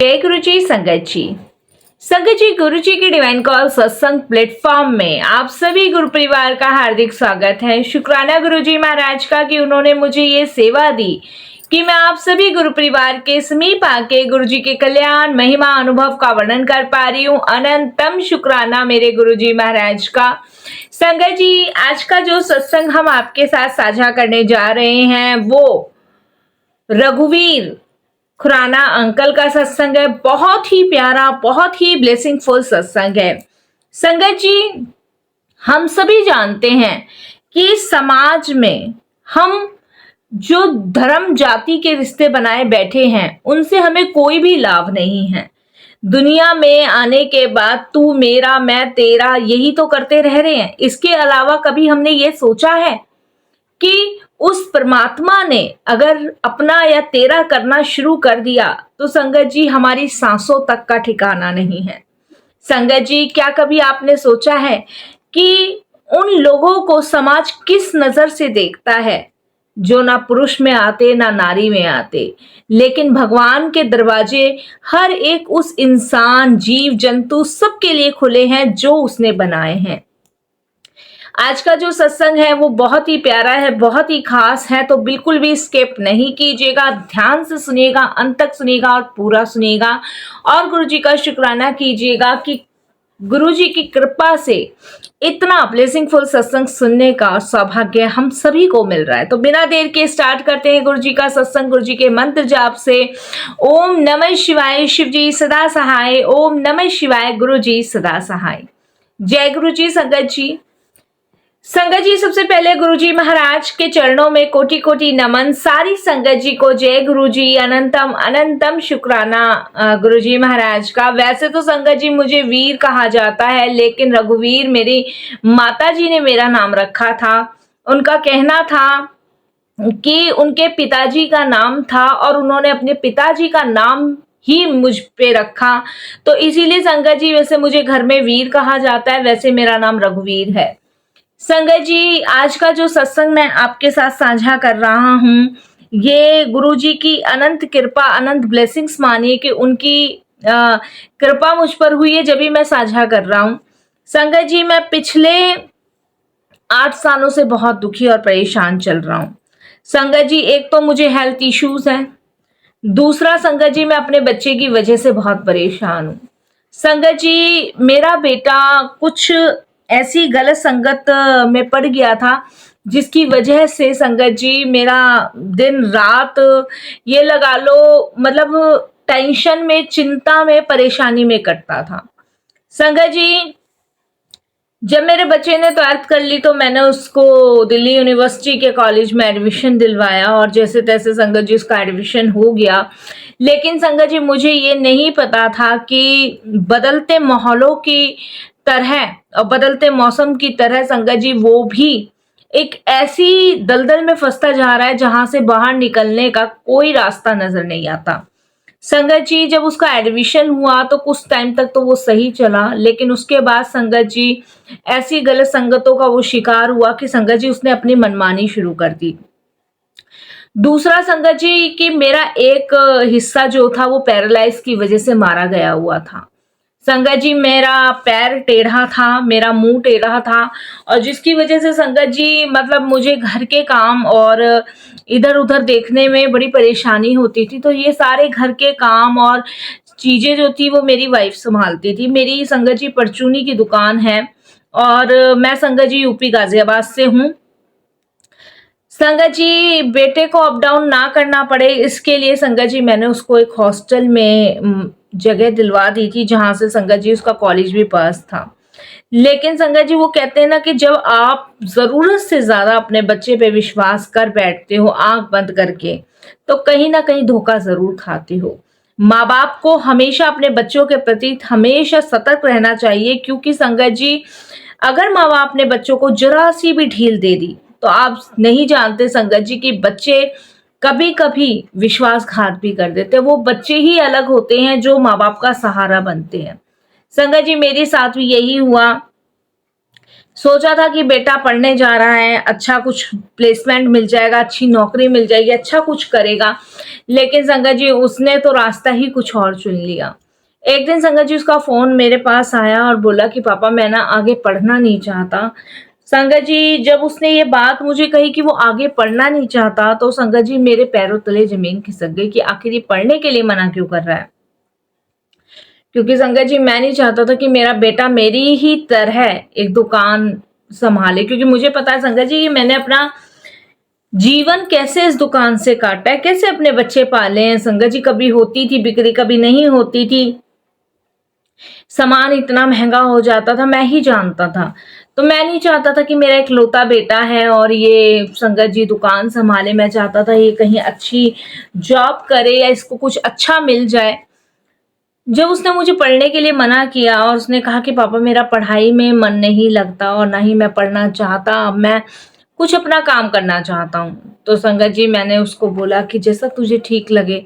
जय गुरु जी। संगत जी गुरु जी की डिवाइन कॉल सत्संग प्लेटफॉर्म में आप सभी गुरु परिवार का हार्दिक स्वागत है। शुक्राना गुरु जी महाराज का कि उन्होंने मुझे ये सेवा दी कि मैं आप सभी गुरु परिवार के समीप आके गुरु जी के कल्याण महिमा अनुभव का वर्णन कर पा रही हूँ। अनंतम शुक्राना मेरे गुरु जी महाराज का। संगत जी, आज का जो सत्संग हम आपके साथ साझा करने जा रहे हैं वो रघुवीर खुराना अंकल का सत्संग है। बहुत ही प्यारा, बहुत ही ब्लेसिंगफुल सत्संग है। संगत जी, हम सभी जानते हैं कि समाज में हम जो धर्म जाति के रिश्ते बनाए बैठे हैं उनसे हमें कोई भी लाभ नहीं है। दुनिया में आने के बाद तू मेरा मैं तेरा यही तो करते रह रहे हैं। इसके अलावा कभी हमने ये सोचा है कि उस परमात्मा ने अगर अपना या तेरा करना शुरू कर दिया तो संगत जी हमारी सांसों तक का ठिकाना नहीं है। संगत जी, क्या कभी आपने सोचा है कि उन लोगों को समाज किस नजर से देखता है जो ना पुरुष में आते ना नारी में आते, लेकिन भगवान के दरवाजे हर एक उस इंसान जीव जंतु सबके लिए खुले हैं जो उसने बनाए हैं। आज का जो सत्संग है वो बहुत ही प्यारा है, बहुत ही खास है, तो बिल्कुल भी स्किप नहीं कीजिएगा। ध्यान से सुनिएगा, अंत तक सुनिएगा और पूरा सुनिएगा और गुरु जी का शुक्राना कीजिएगा कि गुरु जी की कृपा से इतना ब्लेसिंगफुल सत्संग सुनने का सौभाग्य हम सभी को मिल रहा है। तो बिना देर के स्टार्ट करते हैं गुरु जी का सत्संग गुरु जी के मंत्र जाप से। ओम नमः शिवाय, शिव जी सदा सहाय। ओम नमः शिवाय, गुरु जी सदा सहाय। जय गुरु जी। संगत जी, सबसे पहले गुरु जी महाराज के चरणों में कोटि कोटि नमन। सारी संगत जी को जय गुरु जी। अनंतम अनंतम शुक्राना गुरु जी महाराज का। वैसे तो संगत जी मुझे वीर कहा जाता है, लेकिन रघुवीर मेरी माता जी ने मेरा नाम रखा था। उनका कहना था कि उनके पिताजी का नाम था और उन्होंने अपने पिताजी का नाम ही मुझ पे रखा, तो इसीलिए संगत जी वैसे मुझे घर में वीर कहा जाता है, वैसे मेरा नाम रघुवीर है। संगत जी, आज का जो सत्संग मैं आपके साथ साझा कर रहा हूँ ये गुरु जी की अनंत कृपा, अनंत ब्लेसिंग्स मानिए कि उनकी कृपा मुझ पर हुई है जब भी मैं साझा कर रहा हूँ। संगत जी, मैं पिछले 8 सालों से बहुत दुखी और परेशान चल रहा हूँ। संगत जी, एक तो मुझे हेल्थ इश्यूज हैं, दूसरा संगत जी मैं अपने बच्चे की वजह से बहुत परेशान हूँ। संगत जी, मेरा बेटा कुछ ऐसी गलत संगत में पड़ गया था जिसकी वजह से संगत जी मेरा दिन रात ये लगा लो मतलब टेंशन में, चिंता में, परेशानी में कटता था। संगत जी, जब मेरे बच्चे ने 12th कर ली तो मैंने उसको दिल्ली यूनिवर्सिटी के कॉलेज में एडमिशन दिलवाया और जैसे तैसे संगत जी उसका एडमिशन हो गया। लेकिन संगत जी मुझे ये नहीं पता था कि बदलते माहौलों की तरह और बदलते मौसम की तरह संगत जी वो भी एक ऐसी दलदल में फंसता जा रहा है जहां से बाहर निकलने का कोई रास्ता नजर नहीं आता। संगत जी, जब उसका एडमिशन हुआ तो कुछ टाइम तक तो वो सही चला, लेकिन उसके बाद संगत जी ऐसी गलत संगतों का वो शिकार हुआ कि संगत जी उसने अपनी मनमानी शुरू कर दी। दूसरा संगत जी कि मेरा एक हिस्सा जो था वो पैरालाइज की वजह से मारा गया हुआ था। संगत जी, मेरा पैर टेढ़ा था, मेरा मुंह टेढ़ा था और जिसकी वजह से संगत जी मतलब मुझे घर के काम और इधर उधर देखने में बड़ी परेशानी होती थी। तो ये सारे घर के काम और चीजें जो थी वो मेरी वाइफ संभालती थी। मेरी संगत जी परचूनी की दुकान है और मैं संगत जी यूपी गाजियाबाद से हूँ। संगत जी, बेटे को अप डाउन ना करना पड़े इसके लिए संगत जी मैंने उसको एक हॉस्टल में जगह दिलवा दी थी जहां से संगत जी उसका कॉलेज भी पास था। लेकिन संगत जी वो कहते हैं ना कि जब आप जरूरत से ज्यादा अपने बच्चे पे विश्वास कर बैठते हो आंख बंद करके तो कहीं ना कहीं धोखा जरूर खाते हो। माँ बाप को हमेशा अपने बच्चों के प्रति हमेशा सतर्क रहना चाहिए, क्योंकि संगत जी अगर माँ बाप ने बच्चों को जरा सी भी ढील दे दी तो आप नहीं जानते संगत जी कि बच्चे कभी कभी विश्वासघात भी कर देते हैं। वो बच्चे ही अलग होते हैं जो माँ बाप का सहारा बनते हैं। संगत जी मेरे साथ भी यही हुआ। सोचा था कि बेटा पढ़ने जा रहा है, अच्छा कुछ प्लेसमेंट मिल जाएगा, अच्छी नौकरी मिल जाएगी, अच्छा कुछ करेगा। लेकिन संगत जी उसने तो रास्ता ही कुछ और चुन लिया। एक दिन संगत जी उसका फ़ोन मेरे पास आया और बोला कि पापा मैं ना आगे पढ़ना नहीं चाहता। संगत जी जब उसने ये बात मुझे कही कि वो आगे पढ़ना नहीं चाहता, तो संगत जी मेरे पैरों तले ज़मीन खिसक गई कि आखिर ये पढ़ने के लिए मना क्यों कर रहा है। क्योंकि संगत जी मैं नहीं चाहता था कि मेरा बेटा मेरी ही तरह एक दुकान संभाले, क्योंकि मुझे पता है संगत जी कि मैंने अपना जीवन कैसे इस दुकान से काटा है, कैसे अपने बच्चे पाले हैं। संगत जी कभी होती थी बिक्री, कभी नहीं होती थी, सामान इतना महंगा हो जाता था, मैं ही जानता था। तो मैं नहीं चाहता था कि मेरा इकलौता बेटा है और ये संगत जी दुकान संभाले। मैं चाहता था ये कहीं अच्छी जॉब करे या इसको कुछ अच्छा मिल जाए। जब उसने मुझे पढ़ने के लिए मना किया और उसने कहा कि पापा मेरा पढ़ाई में मन नहीं लगता और ना ही मैं पढ़ना चाहता, अब मैं कुछ अपना काम करना चाहता हूँ, तो संगत जी मैंने उसको बोला कि जैसा तुझे ठीक लगे।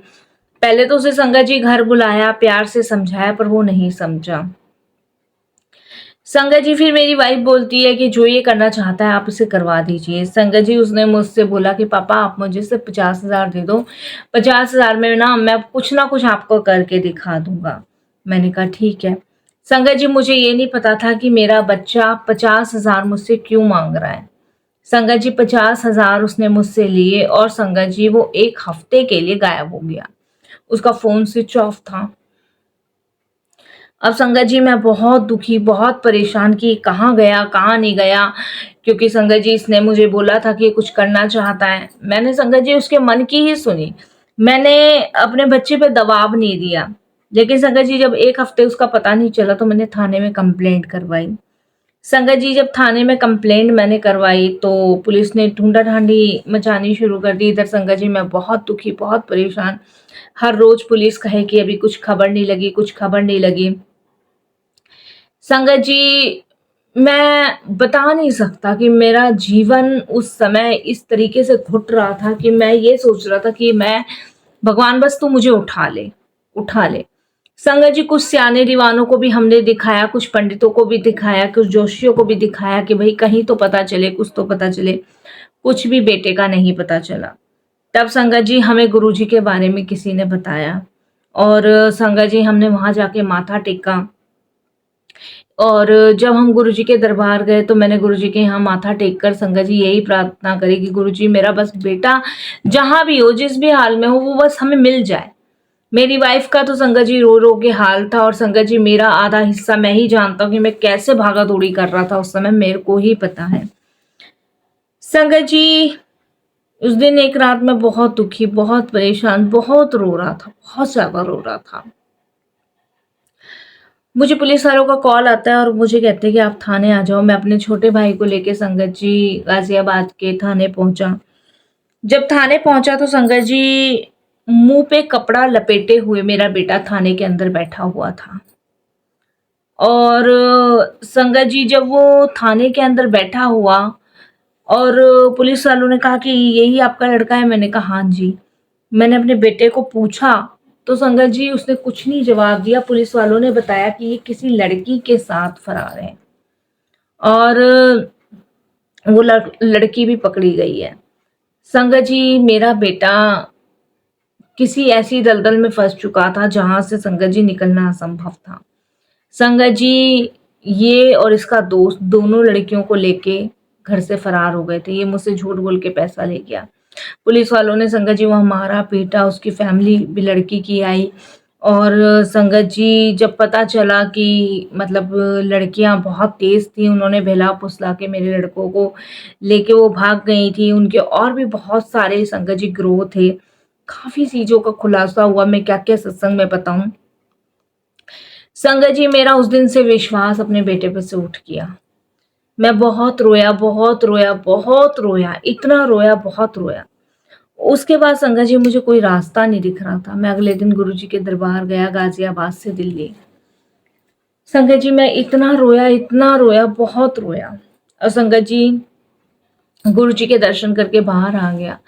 पहले तो उसे संगत जी घर बुलाया, प्यार से समझाया, पर वो नहीं समझा। संगत जी फिर मेरी वाइफ बोलती है कि जो ये करना चाहता है आप उसे करवा दीजिए। संगत जी उसने मुझसे बोला कि पापा आप मुझे सिर्फ 50,000 दे दो, 50,000 में ना कुछ आपको करके दिखा दूंगा। मैंने कहा ठीक है। संगत जी मुझे ये नहीं पता था कि मेरा बच्चा 50,000 मुझसे क्यों मांग रहा है। संगत जी 50,000 उसने मुझसे लिए और संगत जी वो एक हफ्ते के लिए गायब हो गया। उसका फोन स्विच ऑफ था। अब संगत जी मैं बहुत दुखी, बहुत परेशान कि कहाँ गया, कहाँ नहीं गया, क्योंकि संगत जी इसने मुझे बोला था कि ये कुछ करना चाहता है। मैंने संगत जी उसके मन की ही सुनी। मैंने अपने बच्चे पे दबाव नहीं दिया। लेकिन संगत जी जब एक हफ्ते उसका पता नहीं चला तो मैंने थाने में कंप्लेंट करवाई। संगत जी जब थाने में कंप्लेंट मैंने करवाई तो पुलिस ने ढूंढा-ढांडी मचानी शुरू कर दी। इधर संगत जी मैं बहुत दुखी, बहुत परेशान। हर रोज पुलिस कहे कि अभी कुछ खबर नहीं लगी, कुछ खबर नहीं लगी। संगत जी मैं बता नहीं सकता कि मेरा जीवन उस समय इस तरीके से घुट रहा था कि मैं ये सोच रहा था कि मैं भगवान बस तू मुझे उठा ले, उठा ले। संगत जी कुछ सियाने दीवानों को भी हमने दिखाया, कुछ पंडितों को भी दिखाया, कुछ जोशियों को भी दिखाया कि भाई कहीं तो पता चले, कुछ तो पता चले। कुछ भी बेटे का नहीं पता चला। तब संगत जी हमें गुरुजी के बारे में किसी ने बताया और संगत जी हमने वहां जाके माथा टेका। और जब हम गुरुजी के दरबार गए तो मैंने गुरुजी के यहाँ माथा टेक कर संगत जी यही प्रार्थना करी कि गुरुजी मेरा बस बेटा जहाँ भी हो, जिस भी हाल में हो, वो बस हमें मिल जाए। मेरी वाइफ का तो संगत जी रो रो के हाल था और संगत जी मेरा आधा हिस्सा मैं ही जानता हूँ कि मैं कैसे भागा दौड़ी कर रहा था उस समय, मेरे को ही पता है। संगत जी उस दिन एक रात में बहुत दुखी, बहुत परेशान, बहुत रो रहा था, बहुत ज्यादा रो रहा था। मुझे पुलिस वालों का कॉल आता है और मुझे कहते हैं कि आप थाने आ जाओ। मैं अपने छोटे भाई को लेके संगत जी गाजियाबाद के थाने पहुंचा। जब थाने पहुंचा तो संगत जी मुंह पे कपड़ा लपेटे हुए मेरा बेटा थाने के अंदर बैठा हुआ था। और संगत जी जब वो थाने के अंदर बैठा हुआ और पुलिस वालों ने कहा कि यही आपका लड़का है, मैंने कहा हाँ जी। मैंने अपने बेटे को पूछा तो संगत जी उसने कुछ नहीं जवाब दिया। पुलिस वालों ने बताया कि ये किसी लड़की के साथ फरार है और वो लड़की भी पकड़ी गई है। संगत जी मेरा बेटा किसी ऐसी दलदल में फंस चुका था जहां से संगत जी निकलना असंभव था। संगत जी ये और इसका दोस्त दोनों लड़कियों को लेके घर से फरार हो गए थे। ये मुझसे झूठ बोल के पैसा ले गया। पुलिस वालों ने संगत जी वहाँ मारा पीटा, उसकी फैमिली भी लड़की की आई। और संगत जी जब पता चला कि मतलब लड़कियां बहुत तेज थी, उन्होंने बहला फुसला के मेरे लड़कों को लेके वो भाग गई थी। उनके और भी बहुत सारे संगत जी ग्रोह थे। काफी चीजों का खुलासा हुआ, मैं क्या क्या सत्संग में बताऊं। संगत जी मेरा उस दिन से विश्वास अपने बेटे पे से उठ गया। मैं बहुत रोया, बहुत रोया, बहुत रोया, इतना रोया, बहुत रोया। उसके बाद संगत जी मुझे कोई रास्ता नहीं दिख रहा था। मैं अगले दिन गुरुजी के दरबार गया गाजियाबाद से दिल्ली। संगत जी मैं इतना रोया, बहुत रोया। और संगत जी गुरुजी के दर्शन करके बाहर आ गया।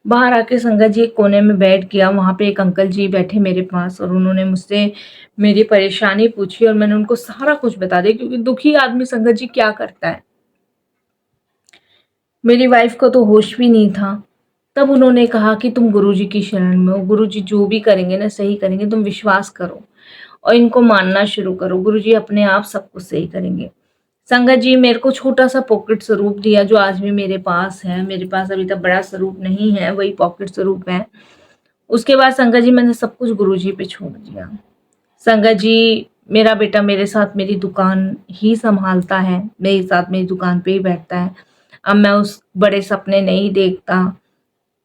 बाहर आके संगत जी एक कोने में बैठ गया। वहां पे एक अंकल जी बैठे मेरे पास और उन्होंने मुझसे मेरी परेशानी पूछी और मैंने उनको सारा कुछ बता दिया, क्योंकि दुखी आदमी संगत जी क्या करता है। मेरी वाइफ को तो होश भी नहीं था। तब उन्होंने कहा कि तुम गुरुजी की शरण में हो, गुरुजी जो भी करेंगे ना सही करेंगे, तुम विश्वास करो और इनको मानना शुरू करो, गुरुजी अपने आप सब कुछ सही करेंगे। संगत जी मेरे को छोटा-सा पॉकेट स्वरूप दिया जो आज भी मेरे पास है। मेरे पास अभी तक बड़ा स्वरूप नहीं है, वही पॉकेट स्वरूप है। उसके बाद संगत जी मैंने सब कुछ गुरुजी पे छोड़ दिया। संगत जी मेरा बेटा मेरे साथ मेरी दुकान ही सँभालता है, मेरे साथ मेरी दुकान पे ही बैठता है। अब मैं उस बड़े सपने नहीं देखता।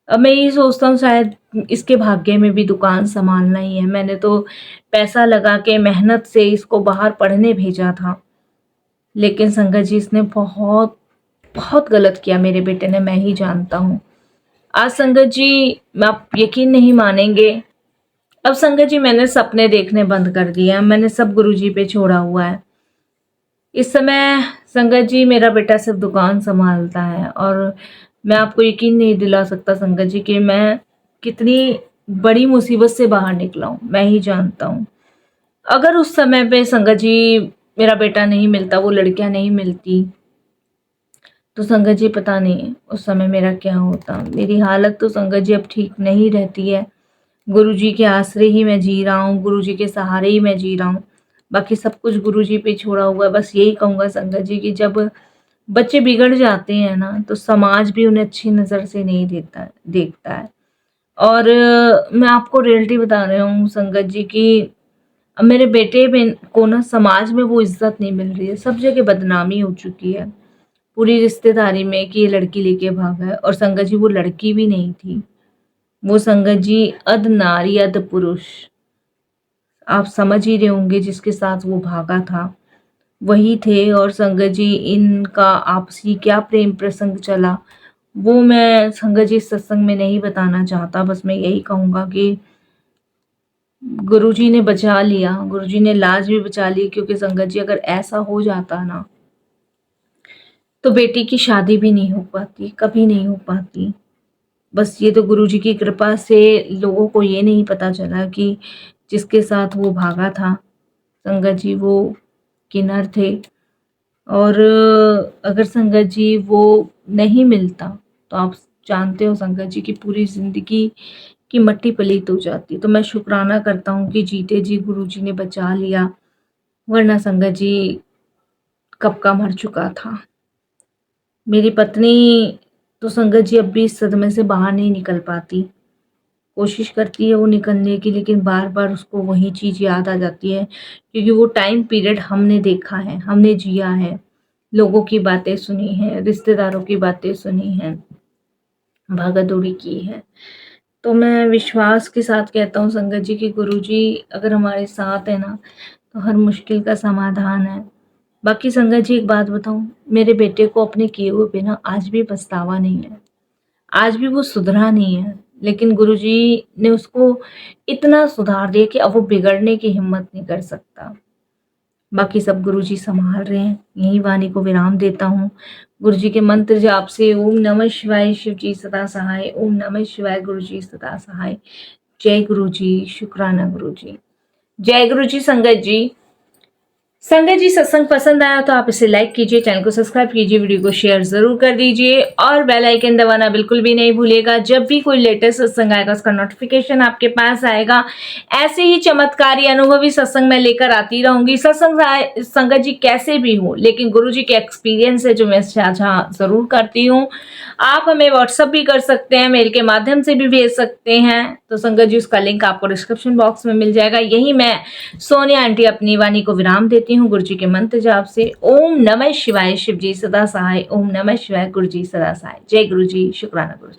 अब मैं यही सोचता हूँ शायद इसके भाग्य में भी दुकान सँभालना ही है। मैंने तो पैसा लगा के मेहनत से इसको बाहर पढ़ने भेजा था। लेकिन संगत जी इसने बहुत, बहुत गलत किया मेरे बेटे ने, मैं ही जानता हूँ। आज संगत जी आप यकीन नहीं मानेंगे, अब संगत जी मैंने सपने देखने बंद कर दिए हैं, मैंने सब गुरुजी पे छोड़ा हुआ है। इस समय संगत जी मेरा बेटा सिर्फ दुकान संभालता है और मैं आपको यकीन नहीं दिला सकता संगत जी कि मैं कितनी बड़ी मुसीबत से बाहर निकला हूँ, मैं ही जानता हूँ। अगर उस समय पे संगत जी मेरा बेटा नहीं मिलता, वो लड़कियां नहीं मिलती, तो संगत जी पता नहीं उस समय मेरा क्या होता। मेरी हालत तो संगत जी अब ठीक नहीं रहती है। गुरुजी के आसरे ही मैं जी रहा हूँ, गुरुजी के सहारे ही मैं जी रहा हूँ। बाकी सब कुछ गुरुजी पे छोड़ा हुआ है। बस यही कहूँगा संगत जी कि जब बच्चे बिगड़ जाते हैं ना, तो समाज भी उन्हें अच्छी नज़र से नहीं देखता है। और मैं आपको रियलिटी बता रही हूँ संगत जी कि अब मेरे बेटे में को ना समाज में वो इज़्ज़त नहीं मिल रही है। सब जगह बदनामी हो चुकी है, पूरी रिश्तेदारी में कि ये लड़की लेके भागा है। और संगत जी वो लड़की भी नहीं थी, वो संगत जी अध नारी अध पुरुष, आप समझ ही रहे होंगे जिसके साथ वो भागा था वही थे। और संगत जी इनका आपसी क्या प्रेम प्रसंग चला वो मैं संगत जी सत्संग में नहीं बताना चाहता। बस मैं यही कहूँगा कि गुरुजी ने बचा लिया, गुरुजी ने लाज भी बचा ली, क्योंकि संगत जी अगर ऐसा हो जाता ना तो बेटी की शादी भी नहीं हो पाती, कभी नहीं हो पाती। बस ये तो गुरुजी की कृपा से लोगों को ये नहीं पता चला कि जिसके साथ वो भागा था संगत जी वो किन्नर थे। और अगर संगत जी वो नहीं मिलता तो आप जानते हो संगत जी की पूरी ज़िंदगी की मट्टी पलीत हो जाती। तो मैं शुक्राना करता हूँ कि जीते जी गुरुजी ने बचा लिया, वरना संगत जी कब का मर चुका था। मेरी पत्नी तो संगत जी अब भी इस सदमे से बाहर नहीं निकल पाती, कोशिश करती है वो निकलने की, लेकिन बार बार उसको वही चीज़ याद आ जाती है, क्योंकि वो टाइम पीरियड हमने देखा है, हमने जिया है, लोगों की बातें सुनी हैं, रिश्तेदारों की बातें सुनी हैं, भागा-दौड़ी की है। तो मैं विश्वास के साथ कहता हूँ संगत जी कि गुरुजी अगर हमारे साथ है ना, तो हर मुश्किल का समाधान है। बाकी संगत जी एक बात बताऊँ, मेरे बेटे को अपने किए हुए पे ना आज भी पछतावा नहीं है। आज भी वो सुधरा नहीं है, लेकिन गुरुजी ने उसको इतना सुधार दिया कि अब वो बिगड़ने की हिम्मत नहीं कर सकता। बाकी सब गुरुजी सँभाल रहे हैं। यहीं वाणी को विराम देता हूँ। गुरुजी के मंत्र जाप से ओम नमः शिवाय, शिव जी सदा सहाय, ओम नमः शिवाय, गुरुजी सदा सहाय। जय गुरुजी, शुक्राना गुरुजी। जय गुरुजी संगत जी। संगत जी सत्संग पसंद आया तो आप इसे लाइक कीजिए, चैनल को सब्सक्राइब कीजिए, वीडियो को शेयर जरूर कर दीजिए और बेल आइकन दबाना बिल्कुल भी नहीं भूलिएगा। जब भी कोई लेटेस्ट सत्संग आएगा उसका नोटिफिकेशन आपके पास आएगा। ऐसे ही चमत्कारी अनुभवी सत्संग मैं लेकर आती रहूंगी। सत्संग संगत जी कैसे भी हो, लेकिन गुरु जी के एक्सपीरियंस है जो मैं साझा जरूर करती हूँ। आप हमें व्हाट्सअप भी कर सकते हैं, मेल के माध्यम से भी भेज सकते हैं। तो संगत जी उसका लिंक आपको डिस्क्रिप्शन बॉक्स में मिल जाएगा। यही मैं सोनिया आंटी अपनी वाणी को विराम देती हूँ गुरु जी के मंत्र जाप से। ओम नमः शिवाय, शिव जी सदा सहाय, ओम नमः शिवाय, गुरु जी सदा सहाय। जय गुरु जी, शुक्राना गुरु जी।